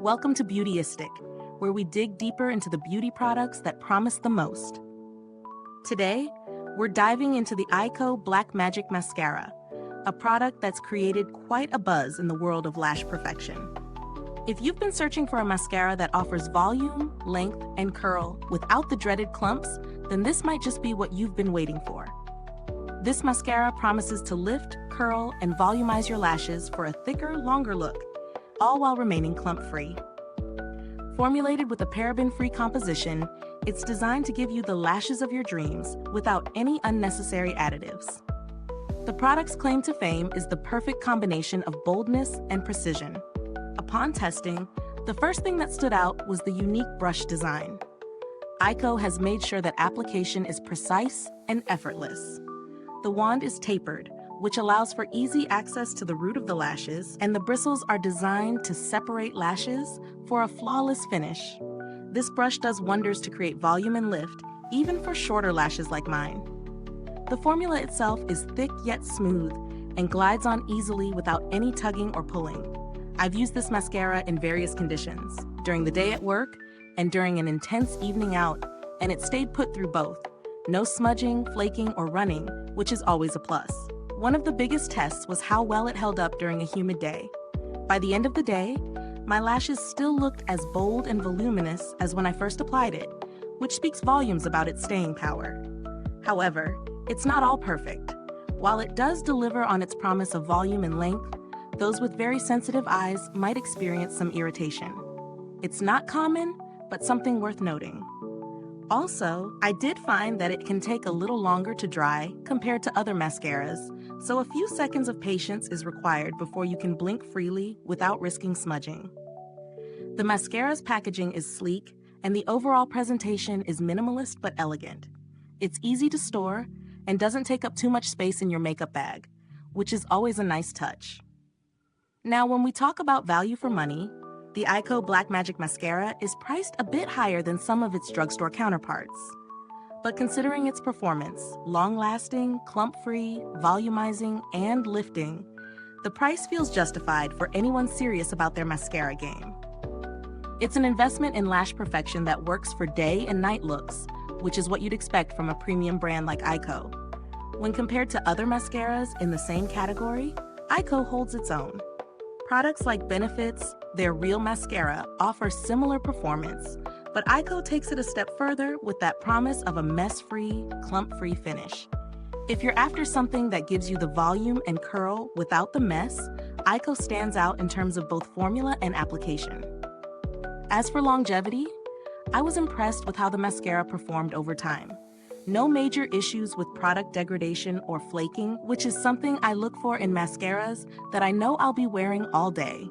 Welcome to Beautyistic, where we dig deeper into the beauty products that promise the most. Today, we're diving into the Eyeko Black Magic Mascara, a product that's created quite a buzz in the world of lash perfection. If you've been searching for a mascara that offers volume, length, and curl without the dreaded clumps, then this might just be what you've been waiting for. This mascara promises to lift, curl, and volumize your lashes for a thicker, longer look, all while remaining clump-free. Formulated with a paraben-free composition, it's designed to give you the lashes of your dreams without any unnecessary additives. The product's claim to fame is the perfect combination of boldness and precision. Upon testing, the first thing that stood out was the unique brush design. Eyeko has made sure that application is precise and effortless. The wand is tapered, which allows for easy access to the root of the lashes, and the bristles are designed to separate lashes for a flawless finish. This brush does wonders to create volume and lift, even for shorter lashes like mine. The formula itself is thick yet smooth and glides on easily without any tugging or pulling. I've used this mascara in various conditions, during the day at work and during an intense evening out, and it stayed put through both. No smudging, flaking, or running, which is always a plus. One of the biggest tests was how well it held up during a humid day. By the end of the day, my lashes still looked as bold and voluminous as when I first applied it, which speaks volumes about its staying power. However, it's not all perfect. While it does deliver on its promise of volume and length, those with very sensitive eyes might experience some irritation. It's not common, but something worth noting. Also, I did find that it can take a little longer to dry compared to other mascaras, so a few seconds of patience is required before you can blink freely without risking smudging. The mascara's packaging is sleek, and the overall presentation is minimalist but elegant. It's easy to store and doesn't take up too much space in your makeup bag, which is always a nice touch. Now, when we talk about value for money, the Eyeko Black Magic Mascara is priced a bit higher than some of its drugstore counterparts. But considering its performance, long-lasting, clump-free, volumizing, and lifting, the price feels justified for anyone serious about their mascara game. It's an investment in lash perfection that works for day and night looks, which is what you'd expect from a premium brand like Eyeko. When compared to other mascaras in the same category, Eyeko holds its own. Products like Benefit's Their Real Mascara offer similar performance, but Eyeko takes it a step further with that promise of a mess-free, clump-free finish. If you're after something that gives you the volume and curl without the mess, Eyeko stands out in terms of both formula and application. As for longevity, I was impressed with how the mascara performed over time. No major issues with product degradation or flaking, which is something I look for in mascaras that I know I'll be wearing all day.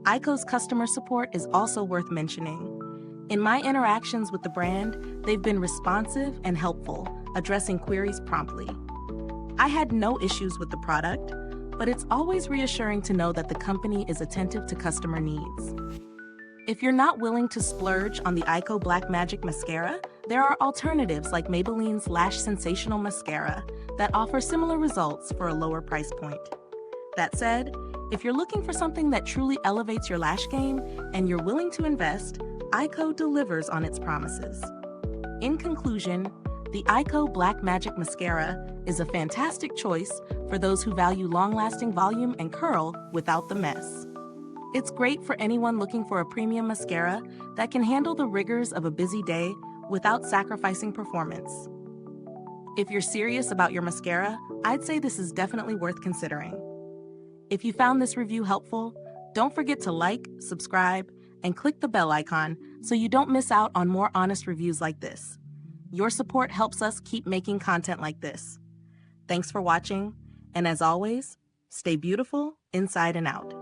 Eyeko's customer support is also worth mentioning. In my interactions with the brand, they've been responsive and helpful, addressing queries promptly. I had no issues with the product, but it's always reassuring to know that the company is attentive to customer needs. If you're not willing to splurge on the Eyeko Black Magic Mascara, there are alternatives like Maybelline's Lash Sensational Mascara that offer similar results for a lower price point. That said, if you're looking for something that truly elevates your lash game and you're willing to invest, Eyeko delivers on its promises. In conclusion, the Eyeko Black Magic Mascara is a fantastic choice for those who value long-lasting volume and curl without the mess. It's great for anyone looking for a premium mascara that can handle the rigors of a busy day without sacrificing performance. If you're serious about your mascara, I'd say this is definitely worth considering. If you found this review helpful, don't forget to like, subscribe, and click the bell icon so you don't miss out on more honest reviews like this. Your support helps us keep making content like this. Thanks for watching, and as always, stay beautiful inside and out.